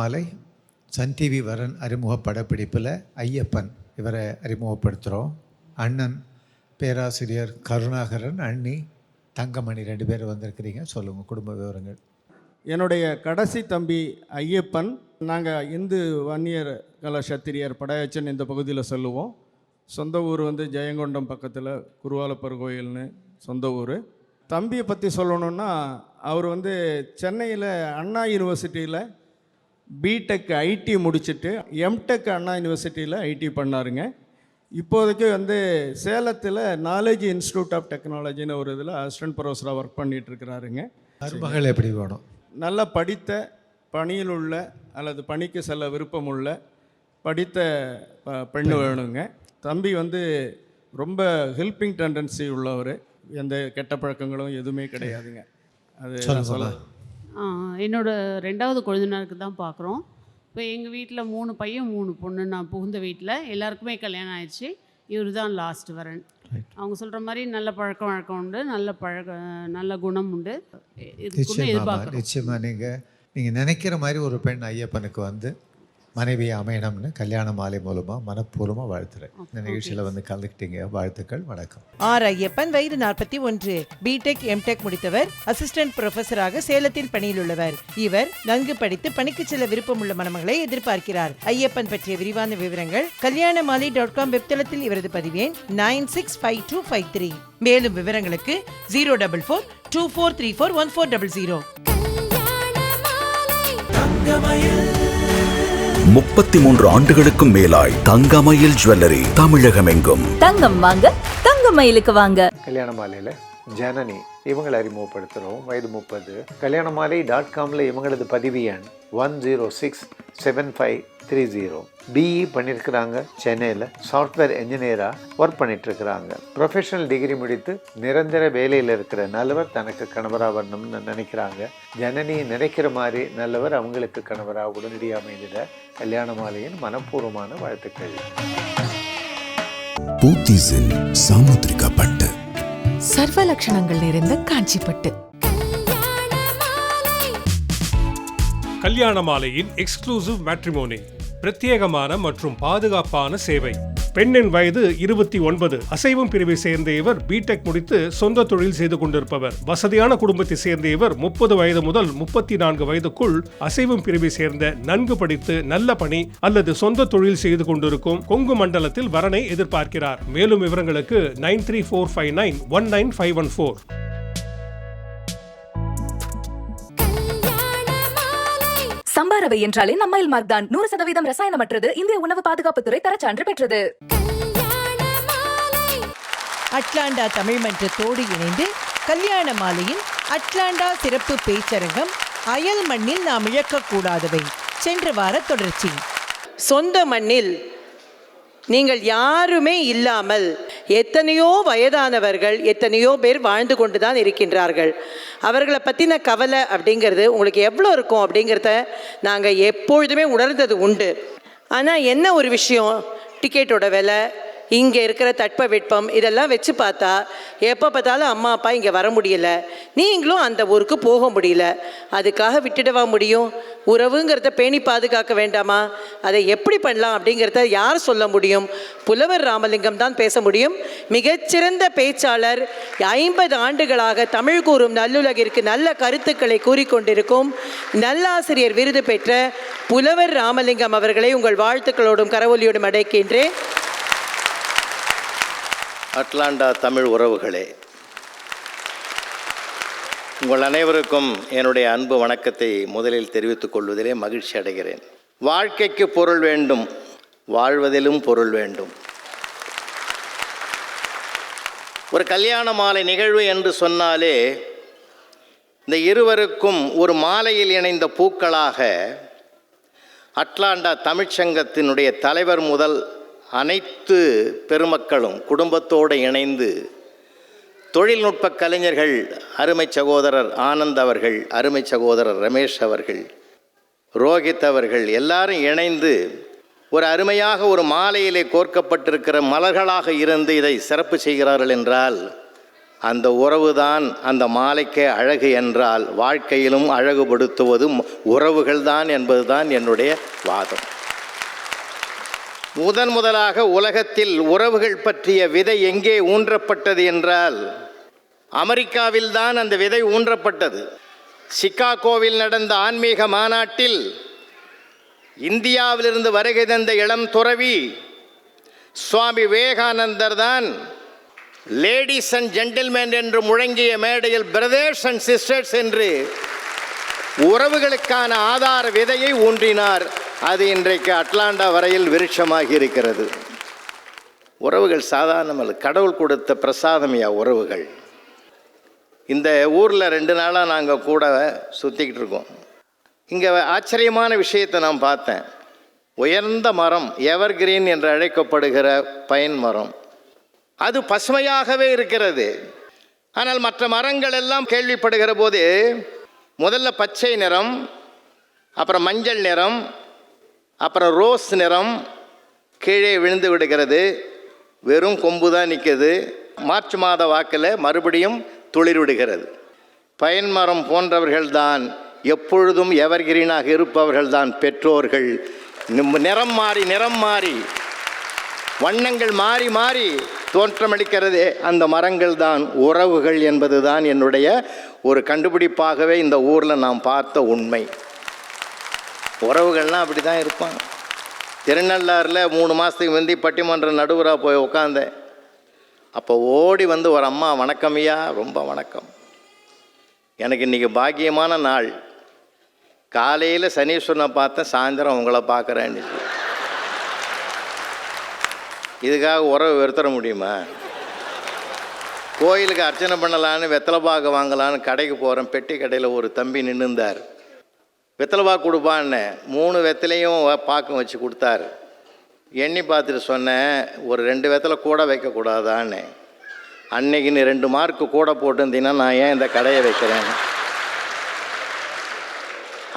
மாலை Sun TV வரன் அறிமுக படப்பிடிப்பில் ஐயப்பன் இவரை அறிமுகப்படுத்துகிறோம். அண்ணன் பேராசிரியர் கருணாகரன், அண்ணி தங்கமணி 2 பேர் வந்திருக்கிறீங்க. சொல்லுங்கள் குடும்ப விவரங்கள். என்னுடைய கடைசி தம்பி ஐயப்பன். நாங்கள் இந்து வன்னியர் கல சத்திரியர் படையாச்சன் இந்த பகுதியில் சொல்லுவோம். சொந்த ஊர் ஜெயங்கொண்டம் பக்கத்தில் குருவாலப்பர் கோயில்னு சொந்த ஊர். தம்பியை பற்றி சொல்லணுன்னா, அவர் சென்னையில் அண்ணா யூனிவர்சிட்டியில் பிடெக் ஐடி முடிச்சுட்டு எம்டெக் அண்ணா யூனிவர்சிட்டியில் ஐடி பண்ணாருங்க. இப்போதைக்கு சேலத்தில் நாலேஜ் இன்ஸ்டியூட் ஆஃப் டெக்னாலஜின்னு ஒரு இதில் அசிஸ்டன்ட் ப்ரொஃபஸராக ஒர்க் பண்ணிகிட்ருக்கிறாருங்க. மருமகள் எப்படி வேணும்? நல்லா படித்த, பணியில் உள்ள அல்லது பணிக்கு செல்ல விருப்பமுள்ள படித்த பெண்ணு வேணுங்க. தம்பி ரொம்ப ஹெல்பிங் டெண்டன்சி உள்ளவர். எந்த கெட்ட பழக்கங்களும் எதுவுமே கிடையாதுங்க. அது சொல்ல என்னோடய 2வது கொழுந்தனாருக்கு தான் பார்க்குறோம். இப்போ எங்கள் வீட்டில் 3 பையன் 3 பொண்ணு. நான் புகுந்த வீட்டில் எல்லாருக்குமே கல்யாணம் ஆயிடுச்சு. இவர் தான் லாஸ்ட் வரன். அவங்க சொல்கிற மாதிரி நல்ல பழக்கம் வழக்கம் உண்டு, நல்ல குணம் உண்டு. நிச்சயமாக நீங்கள் நினைக்கிற மாதிரி ஒரு பெண் ஐயப்பனுக்கு மனைவி அமையணும்னு கல்யாண மாலை மூலமாக மனப்பூர்வமாக வாழ்த்துறேன். இந்த நிகழ்ச்சியில் கலந்துக்கிட்டீங்க. வாழ்த்துக்கள். வணக்கம். ஆர் ஐயப்பன், வயது 41, பிடெக் எம்டெக் முடித்தவர், அசிஸ்டன்ட் ப்ரொஃபஸராக சேலத்தில் பணியில் உள்ளவர். இவர் நன்கு படித்து பணிக்கு செல்ல விருப்பமுள்ள மணமகளை எதிர்பார்க்கிறார். ஐயப்பன் பற்றிய விரிவான விவரங்கள் kalyanamali.com வெப்தளத்தில் இவரது பதிவேன் 965253. மேலும் விவரங்களுக்கு 04424341400. 33 ஆண்டுகளுக்கும் மேலாய் தங்கமயில் ஜுவல்லரி தமிழகமெங்கும். தங்கம் வாங்க தங்கமயிலுக்கு வாங்க. கல்யாண மாலையில் ஜனனி இவங்களை அறிமுகப்படுத்துகிறோம். வயது 30. kalyanamali.comல இவங்களது பதிவு எண் 1067530. பிஇ பண்ணியிருக்கிறாங்க. சென்னையில் சாஃப்ட்வேர் என்ஜினியராக ஒர்க் பண்ணிட்டுருக்கிறாங்க. ப்ரொஃபஷனல் டிகிரி முடித்து நிரந்தர வேலையில் இருக்கிற நல்லவர் தனக்கு கணவராக வரணும்னு நினைக்கிறாங்க. ஜனனி நினைக்கிற மாதிரி நல்லவர் அவங்களுக்கு கணவராக உடனடியாக அமைந்திட கல்யாண மாலையின் மனப்பூர்வமான வாழ்த்துக்கள். பூத்திஸின் சாமுத்திரிகா பட்டு, சர்வ லட்சணங்கள் நிறைந்த காஞ்சிப்பட்டு. கல்யாண மாலையின் எக்ஸ்க்ளூசிவ் மேட்ரிமோனி, பிரத்யேகமான மற்றும் பாதுகாப்பான சேவை. பெண்ணின் வயது 29. அசைவம் பிரிவை சேர்ந்த இவர் பிடெக் முடித்து சொந்த தொழில் செய்து கொண்டிருப்பவர். வசதியான குடும்பத்தை சேர்ந்த இவர் 30 வயது முதல் 34 வயதுக்குள் அசைவம் பிரிவை சேர்ந்த, நன்கு படித்து நல்ல பணி அல்லது சொந்த தொழில் செய்து கொண்டிருக்கும் கொங்கு மண்டலத்தில் வரனை எதிர்பார்க்கிறார். மேலும் விவரங்களுக்கு 9345919514. சம்பாரவை என்றாலே நம்மையில் மார்க் தான். 100% ரசாயனமற்றது. இந்திய உணவு பாதுகாப்புத்துறை தரச்சான்று பெற்றது. அட்லாண்டா தமிழ் மன்றத்தோடு இணைந்து கல்யாண மாலையின் அட்லாண்டா சிறப்பு பேச்சரங்கம் அயல் மண்ணில் நாம் இழக்கக்கூடாதவை சென்ற வார தொடர்ச்சி. சொந்த மண்ணில் நீங்கள் யாருமே இல்லாமல் எத்தனையோ வயதானவர்கள் எத்தனையோ பேர் வாழ்ந்து கொண்டு தான் இருக்கின்றார்கள். அவர்களை பற்றின கவலை அப்படிங்கிறது உங்களுக்கு எவ்வளோ இருக்கும் அப்படிங்கிறத நாங்கள் எப்பொழுதுமே உணர்ந்தது உண்டு. ஆனால் என்ன ஒரு விஷயம், டிக்கெட்டோட விலை, இங்கே இருக்கிற தட்பவெட்பம் இதெல்லாம் வச்சு பார்த்தா எப்போ பார்த்தாலும் அம்மா அப்பா இங்கே வர முடியல, நீங்களும் அந்த ஊருக்கு போக முடியல. அதுக்காக விட்டுடவா முடியும்? உறவுங்கிறத பேணி பாதுகாக்க வேண்டாமா? அதை எப்படி பண்ணலாம் அப்படிங்கிறத யார் சொல்ல முடியும்? புலவர் ராமலிங்கம் தான் பேச முடியும். மிகச்சிறந்த பேச்சாளர், 50 ஆண்டுகளாக தமிழ் கூறும் நல்லுலகிற்கு நல்ல கருத்துக்களை கூறிக்கொண்டிருக்கும் நல்லாசிரியர் விருது பெற்ற புலவர் ராமலிங்கம் அவர்களை உங்கள் வாழ்த்துக்களோடும் கரவொலியோடும் அடைக்கின்றேன். அட்லாண்டா தமிழ் உறவுகளே, உங்கள் அனைவருக்கும் என்னுடைய அன்பு வணக்கத்தை முதலில் தெரிவித்துக் கொள்வதிலே மகிழ்ச்சி அடைகிறேன். வாழ்க்கைக்கு பொருள் வேண்டும், வாழ்வதிலும் பொருள் வேண்டும். ஒரு கல்யாண மாலை நிகழ்வு என்று சொன்னாலே இந்த இருவருக்கும் ஒரு மாலையில் இணைந்த பூக்களாக அட்லாண்டா தமிழ்ச்சங்கத்தினுடைய தலைவர் முதல் அனைத்து பெருமக்களும் குடும்பத்தோடு இணைந்து, தொழில்நுட்ப கலைஞர்கள் அருமை சகோதரர் ஆனந்த் அவர்கள், அருமை சகோதரர் ரமேஷ் அவர்கள், ரோஹித் அவர்கள் எல்லாரும் இணைந்து ஒரு அருமையாக ஒரு மாலையிலே கோர்க்கப்பட்டிருக்கிற மலர்களாக இருந்து இதை சிறப்பு செய்கிறார்கள் என்றால் அந்த உறவுதான் அந்த மாலைக்கே அழகு என்றால் வாழ்க்கையிலும் அழகுபடுத்துவதும் உறவுகள்தான் என்பதுதான் என்னுடைய வாதம். முதலாக உலகத்தில் உறவுகள் பற்றிய விதை எங்கே ஊன்றப்பட்டது என்றால் அமெரிக்காவில் தான் அந்த விதை ஊன்றப்பட்டது. சிகாகோவில் நடந்த ஆன்மீக மாநாட்டில் இந்தியாவிலிருந்து வருகை தந்த இளம் துறவி சுவாமி விவேகானந்தர் தான் லேடிஸ் அண்ட் ஜென்டில்மேன் என்று முழங்கிய மேடையில் பிரதர்ஸ் அண்ட் சிஸ்டர்ஸ் என்று உறவுகளுக்கான ஆதார விதையை ஊன்றினார். அது இன்றைக்கு அட்லாண்டா வரையில் விருட்சமாகி இருக்கிறது. உறவுகள் சாதாரணமல்ல, கடவுள் கொடுத்த பிரசாதமையா உறவுகள். இந்த ஊரில் 2 நாளாக நாங்கள் கூட சுற்றிக்கிட்டு இருக்கோம். இங்கே ஆச்சரியமான விஷயத்தை நான் பார்த்தேன். உயர்ந்த மரம், எவர்கிரீன் என்று அழைக்கப்படுகிற பைன் மரம், அது பசுமையாகவே இருக்கிறது. ஆனால் மற்ற மரங்கள் எல்லாம் கேள்விப்படுகிற போது முதல்ல பச்சை நிறம், அப்புறம் மஞ்சள் நிறம், அப்புறம் ரோஸ் நிறம், கீழே விழுந்து விடுகிறது, வெறும் கொம்பு தான் நிற்குது. மார்ச் மாத வாக்கில் மறுபடியும் துளிர் விடுகிறது. பைன் மரம் போன்றவர்கள்தான் எப்பொழுதும் எவர்கிரீனாக இருப்பவர்கள்தான் பெற்றோர்கள். நிறம் மாறி வண்ணங்கள் மாறி தோற்றமளிக்கிறதே அந்த மரங்கள் தான் உறவுகள் என்பது தான் என்னுடைய ஒரு கண்டுபிடிப்பாகவே இந்த ஊரில் நாம் பார்த்த உண்மை. உறவுகள்லாம் அப்படி தான் இருப்பாங்க. திருநள்ளாறில் 3 மாதத்துக்கு முந்தி பட்டிமன்ற நடுவராக போய் உட்காந்தேன். அப்போ ஓடி வந்து ஒரு அம்மா, வணக்கம் ஐயா, ரொம்ப வணக்கம், எனக்கு இன்றைக்கி பாக்கியமான நாள், காலையில் சனீஸ்வரனை பார்த்தேன், சாயந்தரம் உங்களை பார்க்குறேன்னு. இதுக்காக உறவு வெறுத்தர முடியுமா? கோயிலுக்கு அர்ச்சனை பண்ணலான்னு வெத்தலை பாக்கு வாங்கலான்னு கடைக்கு போகிறேன். பெட்டி கடையில் ஒரு தம்பி நின்றுந்தார். வெத்தலை பாக்கு கொடுப்பான்னு 3 வெத்தலையும் பாக்கும் வச்சு கொடுத்தாரு. எண்ணி பார்த்துட்டு சொன்னேன், ஒரு 2 வெத்தலை கூட வைக்கக்கூடாதான்னு. அன்னைக்கு நீ 2 மார்க்கு கூட போட்டிருந்தீங்கன்னா நான் ஏன் இந்த கடையை வைக்கிறேன்.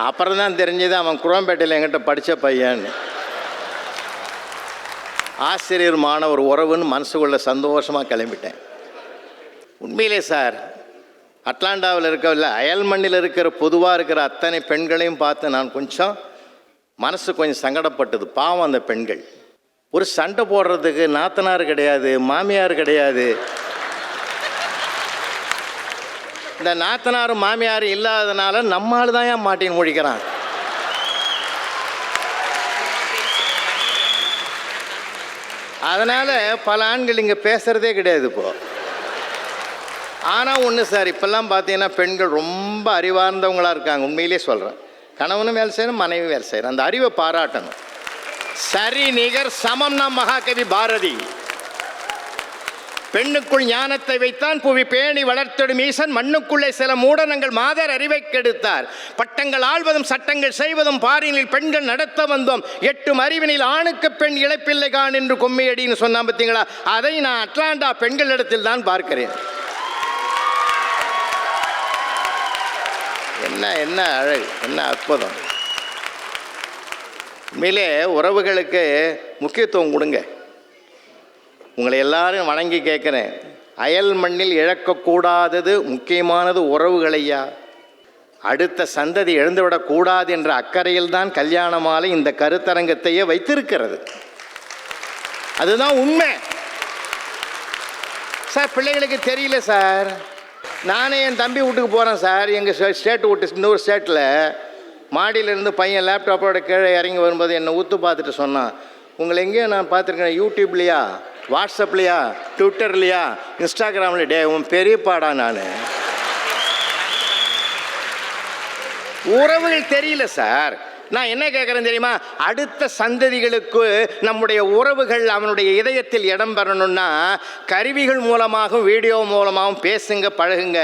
அப்புறம் தான் தெரிஞ்சது அவன் குரோம்பேட்டையில் என்கிட்ட படித்த பையன்னு. ஆசிரியர் மாணவர் உறவுன்னு மனசுக்குள்ள சந்தோஷமாக கிளம்பிட்டேன். உண்மையிலே சார், அட்லாண்டாவில் இருக்கவில்லை, அயல் மண்ணில் இருக்கிற பொதுவாக இருக்கிற அத்தனை பெண்களையும் பார்த்து நான் கொஞ்சம் மனசு கொஞ்சம் சங்கடப்பட்டது. பாவம் அந்த பெண்கள். ஒரு சண்டை போடுறதுக்கு நாத்தனார் கிடையாது, மாமியார் கிடையாது. இந்த நாத்தனாரும் மாமியாரும் இல்லாததுனால நம்மால் தான் ஏன் மாட்டின்னு முடிக்கிறான். அதனால் பல ஆண்கள் இங்கே பேசுகிறதே கிடையாது இப்போது. ஆனால் ஒன்று சார், இப்போல்லாம் பார்த்தீங்கன்னா பெண்கள் ரொம்ப அறிவார்ந்தவங்களாக இருக்காங்க. உண்மையிலே சொல்கிறேன், கணவனும் வேலை செய்யணும், மனைவி வேலை செய்யணும். அந்த அறிவை பாராட்டணும். சரி நிகர் சமம் நம் மகாகவி பாரதி. பெண்ணுக்குள் ஞானத்தை வைத்தான் புவி பேணி வளர்த்திடும் ஈசன், மண்ணுக்குள்ளே சில மூடனங்கள் மாதர் அறிவை கெடுத்தார். பட்டங்கள் ஆள்வதும் சட்டங்கள் செய்வதும் பாரினில் பெண்கள் நடத்த வந்தோம், 8 அறிவினில் ஆணுக்கு பெண் இழைப்பில்லை கான் என்று கொம்மியடின்னு சொன்னா பார்த்தீங்களா? அதை நான் அட்லாண்டா பெண்களிடத்தில் தான் பார்க்கிறேன். என்ன அழகு, என்ன அற்புதம். உண்மையிலே உறவுகளுக்கு முக்கியத்துவம் கொடுங்க. உங்களை எல்லாரும் வணங்கி கேட்குறேன், அயல் மண்ணில் இழக்கக்கூடாதது முக்கியமானது உறவுகளையா. அடுத்த சந்ததி இழந்துவிடக்கூடாது என்ற அக்கறையில் தான் கல்யாண மாலை இந்த கருத்தரங்கத்தையே வைத்திருக்கிறது. அதுதான் உண்மை சார். பிள்ளைகளுக்கு தெரியல சார். நானே என் தம்பி வீட்டுக்கு போகிறேன் சார். எங்கள் ஸ்டேட்டு விட்டு இன்னொரு ஸ்டேட்டில் மாடியிலேருந்து பையன் லேப்டாப்போட கீழே இறங்கி வரும்போது என்னை ஊற்று பார்த்துட்டு சொன்னான், உங்களை எங்கேயும் நான் பார்த்துருக்கேன், யூடியூப்லையா, வாட்ஸ்அப்லையா, ட்விட்டர்லையா, இன்ஸ்டாகிராமில். டே உன் பெரியப்பாடா நான். உறவுகள் தெரியல சார். நான் என்ன கேட்குறேன் தெரியுமா? அடுத்த சந்ததிகளுக்கு நம்முடைய உறவுகள் அவனுடைய இதயத்தில் இடம் பெறணும்னா கருவிகள் மூலமாகவும் வீடியோ மூலமாகவும் பேசுங்க, பழகுங்க.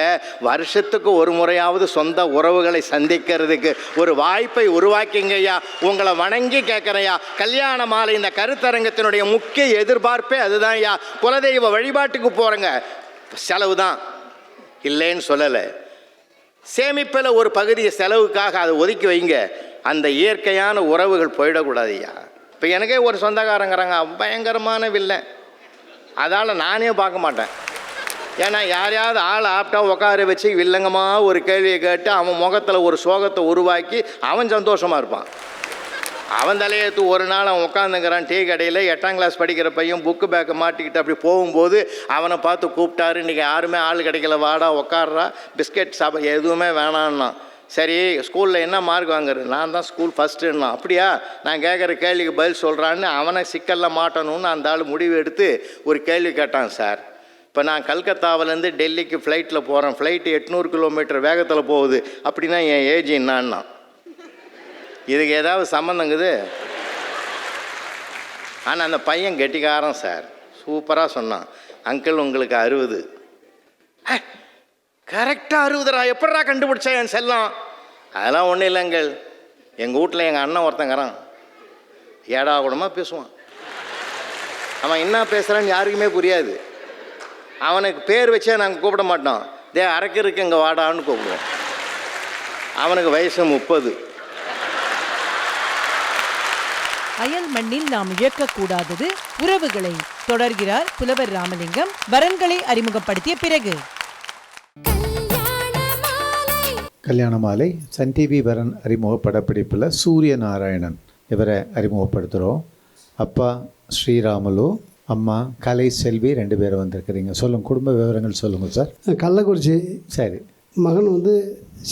வருஷத்துக்கு ஒரு முறையாவது சொந்த உறவுகளை சந்திக்கிறதுக்கு ஒரு வாய்ப்பை உருவாக்கிங்கய்யா. உங்களை வணங்கி கேட்குறையா. கல்யாண மாலை இந்த கருத்தரங்கத்தினுடைய முக்கிய எதிர்பார்ப்பே அதுதான் ஐயா. குலதெய்வ வழிபாட்டுக்கு போகிறேங்க, செலவு தான், இல்லைன்னு சொல்லலை. சேமிப்பில் ஒரு பகுதியை செலவுக்காக அதை ஒதுக்கி வைங்க. அந்த இயற்கையான உறவுகள் போயிடக்கூடாது ஐயா. இப்போ எனக்கே ஒரு சொந்தக்காரங்கிறாங்க, பயங்கரமான வில்லை, அதால் நானே பார்க்க மாட்டேன். ஏன்னா யாரையாவது ஆள் ஆப்டா உட்கார வச்சு வில்லங்கமாக ஒரு கேள்வியை கேட்டு அவன் முகத்தில் ஒரு சோகத்தை உருவாக்கி அவன் சந்தோஷமாக இருப்பான். அவன் தலையெழுத்து ஒரு நாள் அவன் உட்காந்துங்கிறான் டீ கடையில் 8ஆம் கிளாஸ் படிக்கிற பையன் புக்கு பேக்கை மாட்டிக்கிட்டு அப்படி போகும்போது அவனை பார்த்து கூப்பிட்டாரு, இன்றைக்கி யாருமே ஆள் கிடைக்கல, வாடா உட்காடுறா, பிஸ்கெட் சாப்பிட எதுவுமே வேணான்னா. சரி ஸ்கூலில் என்ன மார்க் வாங்குறது? நான் தான் ஸ்கூல் ஃபஸ்ட்டுன்னா. அப்படியா, நான் கேட்குற கேள்விக்கு பதில் சொல்கிறான்னு அவனை சிக்கலில் மாட்டணும்னு அந்த ஆள் முடிவு எடுத்து ஒரு கேள்வி கேட்டான். சார், இப்போ நான் கல்கத்தாவிலேருந்து டெல்லிக்கு ஃப்ளைட்டில் போகிறேன், ஃப்ளைட்டு 800 கிலோமீட்டர் வேகத்தில் போகுது, அப்படின்னா என் ஏஜ் என்னான்னா? இதுக்கு ஏதாவது சம்மந்தங்குது? ஆனால் அந்த பையன் கெட்டிக்காரன் சார், சூப்பராக சொன்னான். அங்கிள் உங்களுக்கு 60. கரெக்டாக 60ரா? எப்படா கண்டுபிடிச்சா என் செல்லம்? அதெல்லாம் ஒன்றும் இல்லைங்கள், எங்கள் வீட்டில் எங்கள் அண்ணன் ஒருத்தங்கிறான், ஏடா கூடமாக பேசுவான். அவன் என்ன பேசுகிறான்னு யாருக்குமே புரியாது. அவனுக்கு பேர் வச்சே நாங்கள் கூப்பிட மாட்டோம், அரைக்கிறதுக்கு இங்கே வாடான்னு கூப்பிடுவோம். அவனுக்கு வயசு 30. அயல் மண்ணில் நாம் இழக்கக்கூடாதது உறவுகளை தொடர்கிறார் புலவர் ராமலிங்கம் வரன்களை அறிமுகப்படுத்திய பிறகு. கல்யாண மாலை சன் டிவி வரன் அறிமுக படப்பிடிப்பில் சூரிய நாராயணன் இவரை அறிமுகப்படுத்துகிறோம். அப்பா ஸ்ரீராமலு, அம்மா கலை செல்வி, 2 பேரும் வந்திருக்கிறீங்க. சொல்லுங்கள், குடும்ப விவரங்கள் சொல்லுங்கள் சார். கள்ளக்குறிச்சி. சரி. மகன் வந்து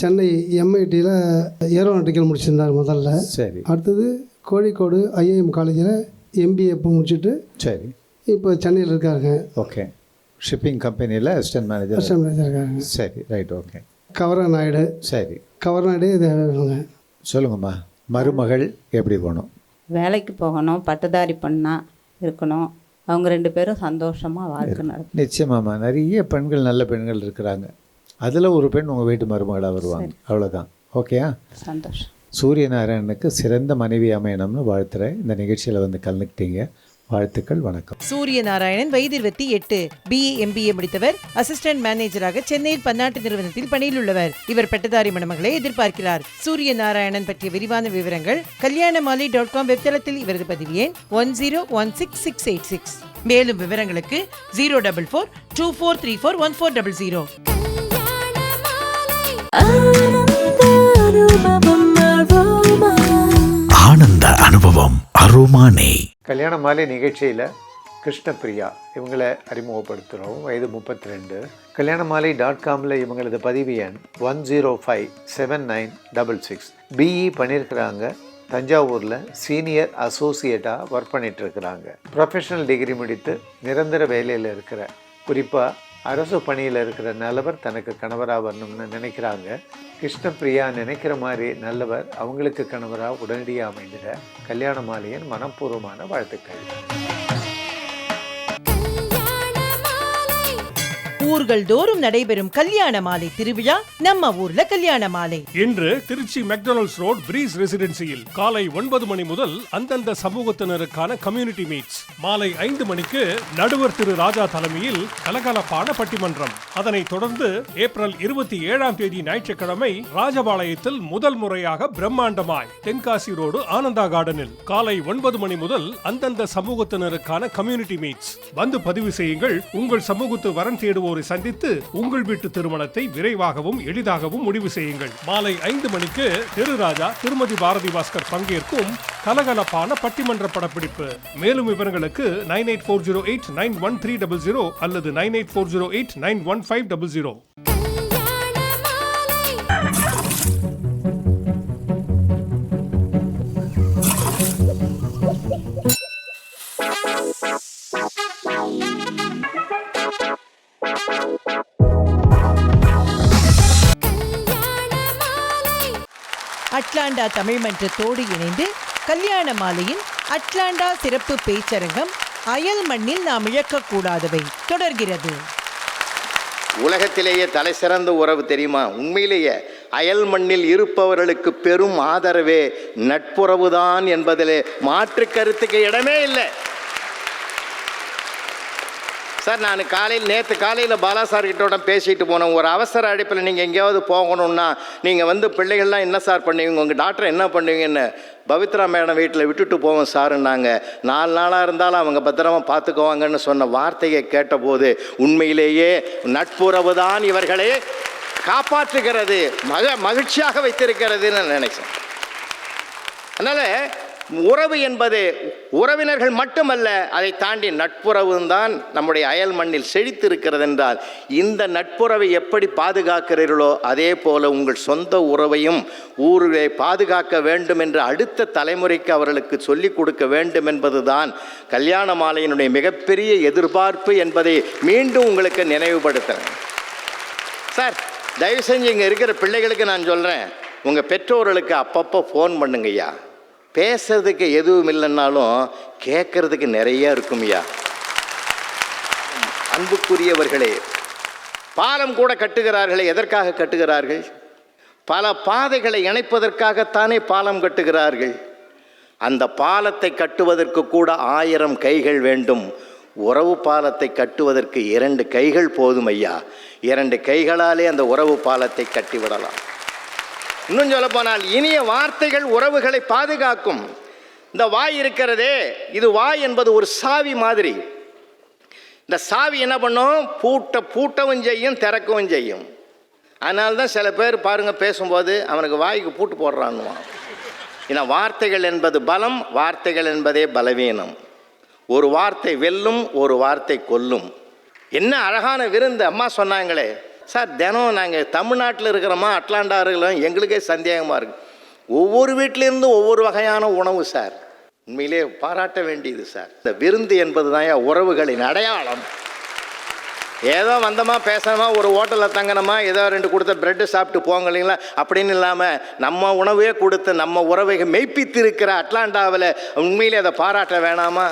சென்னை எம்ஐடியில் ஏரோநாட்டிக்கல் முடிச்சிருந்தார் முதல்ல. சரி. அடுத்தது கோழிக்கோடு ஐஏஎம் காலேஜில் எம்பிஏ முடிச்சுட்டு சரி இப்போ சென்னையில் இருக்காங்க. ஓகே. ஷிப்பிங் கம்பெனியில் அசிஸ்டன்ட் மேனேஜர் இருக்காங்க. சரி, ரைட், ஓகே. கவரநாயுடு. சரி, கவரநாயுடு இது சொல்லுங்கம்மா. மருமகள் எப்படி போகணும்? வேலைக்கு போகணும், பட்டதாரி பண்ணால் இருக்கணும், அவங்க 2 பேரும் சந்தோஷமாக வாழ்க்கை நடக்கும். நிச்சயமாம்மா, நிறைய பெண்கள் நல்ல பெண்கள் இருக்கிறாங்க, அதில் ஒரு பெண் உங்கள் வீட்டு மருமகளாக வருவாங்க, அவ்வளோதான். ஓகேயா? சந்தோஷம். சூரியநாராயணனுக்கு சிறந்த மனைவி அமையணும்னு வாழ்த்துறேன். இந்த நிகழ்ச்சியில் வந்து கலந்துக்கிட்டீங்க, வாழ்த்துக்கள், வணக்கம். சூரிய நாராயணன் வயது 28, BA MBA முடித்தவர், அசிஸ்டன்ட் மேனேஜராக சென்னையில் பன்னாட்டு நிறுவனத்தில் பணியில் உள்ளவர். இவர் பட்டதாரி மணமகளை எதிர்பார்க்கிறார். சூரிய நாராயணன் பற்றிய விரிவான விவரங்கள் kalyanamali.com வெப்தளத்தில் இவரது பதிவு எண் 1016686. மேலும் விவரங்களுக்கு 04424341400. ஆனந்த அனுபவம் அரோமானே. கல்யாண மாலை நிகழ்ச்சியில் கிருஷ்ணபிரியா இவங்களை அறிமுகப்படுத்துகிறோம். வயது 32. kalyanamali.comல இவங்களது பதிவு எண் 1057966. BE பண்ணியிருக்கிறாங்க. தஞ்சாவூரில் சீனியர் அசோசியேட்டாக ஒர்க் பண்ணிகிட்ருக்கிறாங்க. ப்ரொஃபஷனல் டிகிரி முடித்து நிரந்தர வேலையில் இருக்கிற, குறிப்பாக அரசு பணியில் இருக்கிற நல்லவர் தனக்கு கணவராக வரணும்னு நினைக்கிறாங்க. கிருஷ்ணபிரியா நினைக்கிற மாதிரி நல்லவர் அவங்களுக்கு கணவராக உடனடியாக அமைந்திட கல்யாண மாலையின் மனப்பூர்வமான வாழ்த்துக்கள். ஊர்கள் தோறும் நடைபெறும் கல்யாண மாலை திருவிழா நம்ம ஊர்ல கல்யாண மாலை. இன்று திருச்சி மெக்டொனால்ட்ஸ் ரோட் பிரீஸ் ரெசிடென்சியில் காலை 9 மணி முதல் அந்தந்த சமூகத்தினருக்கான கம்யூனிட்டி மீட்ஸ். மாலை 5 மணிக்கு நடுவர் திரு ராஜா தலைமையில் கலகலப்பான பட்டிமன்றம். அதனைத் தொடர்ந்து ஏப்ரல் 27ஆம் தேதி ஞாயிற்றுக்கிழமை ராஜபாளையத்தில் முதல் முறையாக பிரம்மாண்டமாய் தென்காசி ரோடு ஆனந்தா கார்டனில் காலை 9 மணி முதல் அந்தந்த சமூகத்தினருக்கான கம்யூனிட்டி மீட்ஸ். வந்து பதிவு செய்யுங்கள். உங்கள் சமூகத்து வரன் தேடுவோர் சந்தித்து உங்கள் வீட்டு திருமணத்தை விரைவாகவும் எளிதாகவும் முடிவு செய்யுங்கள். மாலை 5 மணிக்கு திரு ராஜா திருமதி பாரதி பாஸ்கர் பங்கேற்கும் கலகலப்பான பட்டிமன்ற படப்பிடிப்பு. மேலும் விவரங்களுக்கு 9840891300 அல்லது 9840891500. அட்லாண்டா தமிழ் மன்றத்தோடு இணைந்து கல்யாண மாலையின் அட்லாண்டா சிறப்பு பேச்சரங்கம் அயல் மண்ணில் நாம் இழக்கக்கூடாதவை தொடர்கிறது. உலகத்திலேயே தலை சிறந்த உறவு தெரியுமா? உண்மையிலேயே அயல் மண்ணில் இருப்பவர்களுக்கு பெரும் ஆதரவே நட்புறவுதான் என்பதிலே மாற்று கருத்துக்கு இடமே இல்லை. சார் நான் நேற்று காலையில் பாலா சார்கிட்ட பேசிட்டு போனேன். ஒரு அவசர அழைப்பில் நீங்கள் எங்கேயாவது போகணுன்னா நீங்கள் வந்து பிள்ளைகள்லாம் என்ன சார் பண்ணுவீங்க, உங்கள் டாக்டர் என்ன பண்ணுவீங்கன்னு, பவித்ரா மேடம் வீட்டில் விட்டுட்டு போவோம் சாருன்னாங்க. 4 நாளாக இருந்தாலும் அவங்க பத்திரமா பார்த்துக்குவாங்கன்னு சொன்ன வார்த்தையை கேட்டபோது உண்மையிலேயே நட்புறவு தான் இவர்களே காப்பாற்றுகிறது, மகிழ்ச்சியாக வைத்திருக்கிறதுன்னு நினைச்சேன். அதனால் உறவு என்பது உறவினர்கள் மட்டுமல்ல, அதை தாண்டி நட்புறவும் தான் நம்முடைய அயல் மண்ணில் செழித்திருக்கிறது என்றால், இந்த நட்புறவை எப்படி பாதுகாக்கிறீர்களோ அதே போல உங்கள் சொந்த உறவையும் ஊரிலே பாதுகாக்க வேண்டும் என்று அடுத்த தலைமுறைக்கு அவர்களுக்கு சொல்லிக் கொடுக்க வேண்டும் என்பதுதான் கல்யாண மாலையினுடைய மிகப்பெரிய எதிர்பார்ப்பு என்பதை மீண்டும் உங்களுக்கு நினைவுபடுத்துகிறேன். சார் தயவு செஞ்சு இங்கே இருக்கிற பிள்ளைகளுக்கு நான் சொல்கிறேன், உங்கள் பெற்றோர்களுக்கு அப்பப்போ ஃபோன் பண்ணுங்கய்யா. பேசுறதுக்கு எதுவும் இல்லைன்னாலும் கேட்கறதுக்கு நிறைய இருக்கும்யா. அன்புக்குரியவர்களே, பாலம் கூட கட்டுகிறார்களே, எதற்காக கட்டுகிறார்கள்? பல பாதைகளை இணைப்பதற்காகத்தானே பாலம் கட்டுகிறார்கள். அந்த பாலத்தை கட்டுவதற்கு கூட 1000 கைகள் வேண்டும். உறவு பாலத்தை கட்டுவதற்கு 2 கைகள் போதும் ஐயா. 2 கைகளாலே அந்த உறவு பாலத்தை கட்டிவிடலாம். இன்னும் சொல்ல போனால் இனிய வார்த்தைகள் உறவுகளை பாதுகாக்கும். இந்த வாய் இருக்கிறதே, இது வாய் என்பது ஒரு சாவி மாதிரி. இந்த சாவி என்ன பண்ணும்? பூட்டவும் செய்யும், திறக்கவும் செய்யும். அதனால்தான் சில பேர் பாருங்க, பேசும்போது அவனுக்கு வாய்க்கு பூட்டு போடுறான்னுவான். ஏன்னா வார்த்தைகள் என்பது பலம், வார்த்தைகள் என்பதே பலவீனம். ஒரு வார்த்தை வெல்லும், ஒரு வார்த்தை கொல்லும். என்ன அழகான விருந்து அம்மா சொன்னாங்களே. சார் தினம் நாங்கள் தமிழ்நாட்டில் இருக்கிறோமா அட்லாண்டா இருக்கிறோம், எங்களுக்கே சந்தேகமாக இருக்குது. ஒவ்வொரு வீட்டிலேருந்து ஒவ்வொரு வகையான உணவு சார். உண்மையிலே பாராட்ட வேண்டியது சார். இந்த விருந்து என்பது தான் உறவுகளின் அடையாளம். ஏதோ வந்தோமா பேசணுமா, ஒரு ஹோட்டலில் தங்கணுமா, ஏதோ 2 கொடுத்த பிரெட்டு சாப்பிட்டு போங்க இல்லைங்களா அப்படின்னு இல்லாமல் நம்ம உணவே கொடுத்து நம்ம உறவை மெய்ப்பித்து இருக்கிற அட்லாண்டாவில் உண்மையிலே அதை பாராட்ட வேணாமா?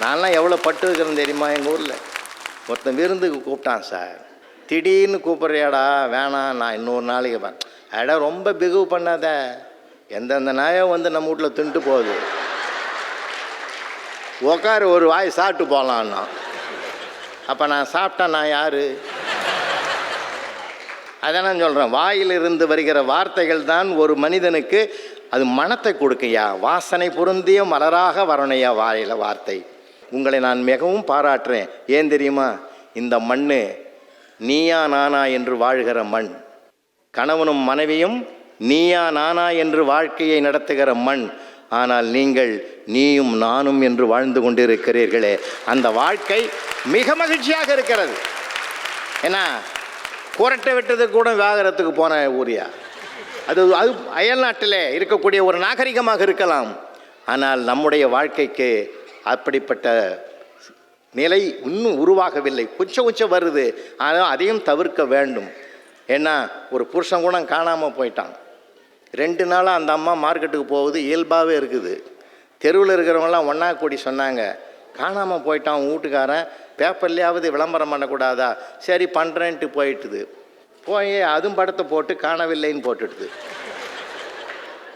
நான்லாம் எவ்வளோ பட்டு இருக்கிறேன்னு தெரியுமா? எங்கள் ஊரில் ஒருத்தன் விருந்துக்கு கூப்பிட்டான் சார். திடீர்னு கூப்பிட்றியாடா, வேணாம் நான் இன்னொரு நாளைக்கு அடா ரொம்ப பிகு பண்ணாத, எந்தெந்த நாயோ வந்து நம்ம வீட்டில் தின்ட்டு போகுது, உக்காரு ஒரு வாய் சாப்பிட்டு போகலான்னா. அப்போ நான் சாப்பிட்டா நான் யார்? அதான் நான் சொல்கிறேன், வாயிலிருந்து வருகிற வார்த்தைகள் தான் ஒரு மனிதனுக்கு அது மனத்தை கொடுக்கையா. வாசனை பொருந்திய மலராக வரணையா வாயில் வார்த்தை. உங்களை நான் மிகவும் பாராட்டுறேன். ஏன் தெரியுமா? இந்த மண் நீயா நானா என்று வாழ்கிற மண், கணவனும் மனைவியும் நீயா நானா என்று வாழ்க்கையை நடத்துகிற மண். ஆனால் நீங்கள் நீயும் நானும் என்று வாழ்ந்து கொண்டிருக்கிறீர்களே, அந்த வாழ்க்கை மிக மகிழ்ச்சியாக இருக்கிறது. ஏன்னா குரட்டை விட்டதுக்கு கூட விவாகரத்துக்கு போன ஊரியா, அது அயல் நாட்டிலே இருக்கக்கூடிய ஒரு நாகரிகமாக இருக்கலாம். ஆனால் நம்முடைய வாழ்க்கைக்கு அப்படிப்பட்ட நிலை இன்னும் உருவாகவில்லை. கொஞ்சம் வருது, ஆனால் அதையும் தவிர்க்க வேண்டும். ஏன்னா ஒரு புருஷன் கூட காணாமல் போயிட்டான். 2 நாளாக அந்த அம்மா மார்க்கெட்டுக்கு போகுது, இயல்பாகவே இருக்குது. தெருவில் இருக்கிறவங்களாம் ஒன்றா கூடி சொன்னாங்க, காணாமல் போயிட்டான் வீட்டுக்காரன், பேப்பர்லையாவது விளம்பரம் பண்ணக்கூடாதா? சரி பண்ணுறேன்ட்டு போயிட்டுது. போய் அதுவும் படத்தை போட்டு காணவில்லைன்னு போட்டுடுது.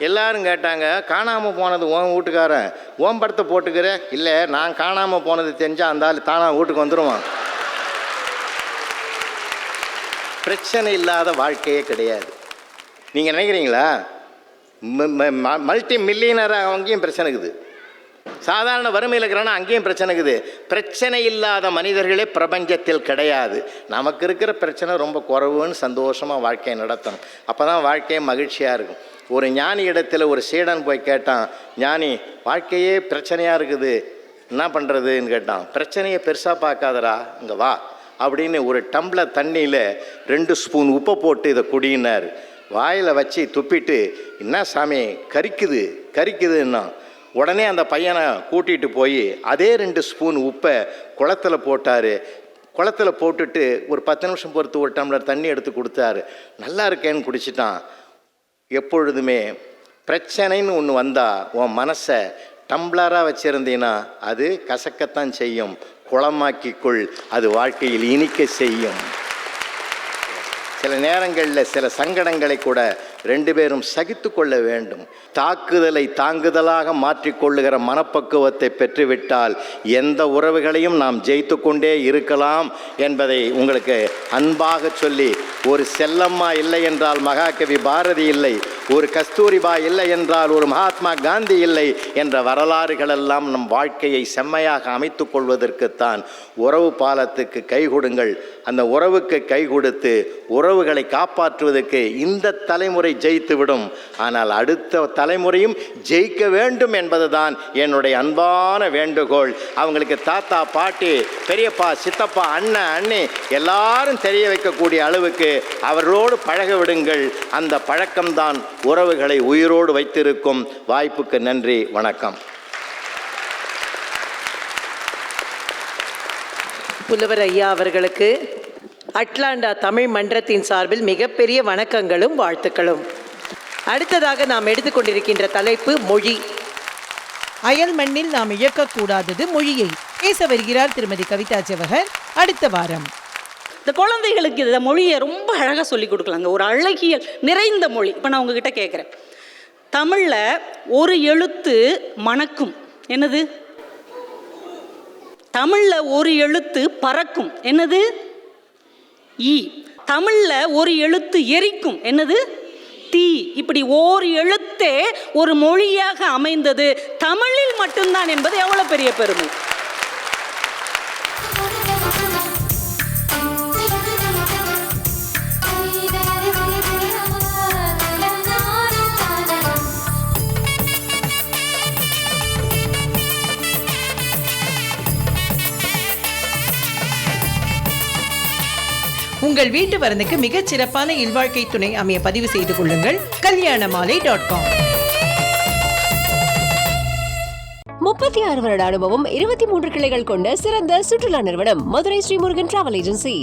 எல்லாரும் கேட்டாங்க, காணாமல் போனது உன் வீட்டுக்காரன், ஓம் படத்தை போட்டுக்கிற? இல்லை, நான் காணாமல் போனது தெரிஞ்சால் அந்த ஆள் தானாக வீட்டுக்கு வந்துடுவான். பிரச்சனை இல்லாத வாழ்க்கையே கிடையாது. நீங்கள் நினைக்கிறீங்களா? மல்டி மில்லியனராக அங்கேயும் பிரச்சனை இருக்குது, சாதாரண வறுமையில் இருக்கிறான்னா அங்கேயும் பிரச்சனை இருக்குது. பிரச்சனை இல்லாத மனிதர்களே பிரபஞ்சத்தில் கிடையாது. நமக்கு இருக்கிற பிரச்சனை ரொம்ப குறைவுன்னு சந்தோஷமாக வாழ்க்கையை நடத்தணும். அப்போ தான் வாழ்க்கையே மகிழ்ச்சியாக இருக்கும். ஒரு ஞானி இடத்துல ஒரு சீடன் போய் கேட்டான், ஞானி வாழ்க்கையே பிரச்சனையாக இருக்குது, என்ன பண்ணுறதுன்னு கேட்டான். பிரச்சனையை பெருசாக பார்க்காதடா, இங்கே வா அப்படின்னு ஒரு டம்ளர் தண்ணியில் 2 ஸ்பூன் உப்பை போட்டு இதை குடினார். வாயில் வச்சு துப்பிட்டு, என்ன சாமி கரிக்குதுன்னா உடனே அந்த பையனை கூட்டிகிட்டு போய் அதே 2 ஸ்பூன் உப்பை குளத்தில் போட்டார். குளத்தில் போட்டுட்டு ஒரு 10 நிமிஷம் பொறுத்து ஒரு டம்ளர் தண்ணி எடுத்து கொடுத்தாரு. நல்லா இருக்கேன்னு குடிச்சிட்டான். எப்பொழுதுமே பிரச்சனைன்னு ஒன்று வந்தால் உன் மனசை டம்ளராக வச்சுருந்தீங்கன்னா அது கசக்கத்தான் செய்யும். குளமாக்கிக்குள், அது வாழ்க்கையில் இனிக்க செய்யும். சில நேரங்களில் சில சங்கடங்களை கூட 2 பேரும் சகித்து கொள்ள வேண்டும். தாக்குதலை தாங்குதலாக மாற்றிக்கொள்ளுகிற மனப்பக்குவத்தை பெற்றுவிட்டால் எந்த உறவுகளையும் நாம் ஜெயித்து கொண்டே இருக்கலாம் என்பதை உங்களுக்கு அன்பாக சொல்லி, ஒரு செல்லம்மா இல்லை என்றால் மகாகவி பாரதி இல்லை, ஒரு கஸ்தூரிபா இல்லை என்றால் ஒரு மகாத்மா காந்தி இல்லை என்ற வரலாறுகளெல்லாம் நம் வாழ்க்கையை செம்மையாக அமைத்து கொள்வதற்குத்தான் உறவு பாலத்துக்கு கை கொடுங்கள். அந்த உறவுக்கு கை கொடுத்து உறவுகளை காப்பாற்றுவதற்கு இந்த தலைமுறை ஜெயித்துவிடும், ஆனால் அடுத்த தலைமுறையும் ஜெயிக்க வேண்டும் என்பதுதான் என்னுடைய அன்பான வேண்டுகோள். அவங்களுக்கு தாத்தா, பாட்டி, பெரியப்பா, சித்தப்பா, அண்ணன், அண்ணி எல்லாரும் தெரிய வைக்கக்கூடிய அளவுக்கு அவர்களோடு பழக விடுங்கள். அந்த பழக்கம்தான் உறவுகளை உயிரோடு வைத்திருக்கும். வாய்ப்புக்கு நன்றி, வணக்கம். புலவர் ஐயா அவர்களுக்கு அட்லாண்டா தமிழ் மன்றத்தின் சார்பில் மிகப்பெரிய வணக்கங்களும் வாழ்த்துக்களும். அடுத்ததாக நாம் எடுத்துக்கொண்டிருக்கின்ற தலைப்பு மொழி. அயல் மண்ணில் நாம் இழக்கக்கூடாதது மொழியை. பேச வருகிறார் திருமதி கவிதா ஜவஹர். அடுத்த வாரம் இந்த குழந்தைகளுக்கு இந்த மொழியை ரொம்ப அழகாக சொல்லி கொடுக்கலாங்க. ஒரு அழகியல் நிறைந்த மொழி. இப்போ நான் உங்ககிட்ட கேட்குறேன், தமிழில் ஒரு எழுத்து மணக்கும், என்னது? தமிழில் ஒரு எழுத்து பறக்கும், என்னது? ஈ. தமிழில் ஒரு எழுத்து எரிக்கும், என்னது? தீ. இப்படி ஓர் எழுத்தே ஒரு மொழியாக அமைந்தது தமிழில் மட்டும்தான் என்பது எவ்வளோ பெரிய பெருமை. உங்கள் வீட்டு வரனுக்கு மிகச் சிறப்பான இல்வாழ்க்கை துணை அமைய பதிவு செய்து கொள்ளுங்கள். kalyanamaalai.com. 36 வருட அனுபவம், 23 கிளைகள் கொண்ட சிறந்த சுற்றுலா நிறுவனம் மதுரை ஸ்ரீமுருகன் டிராவல் ஏஜென்சி.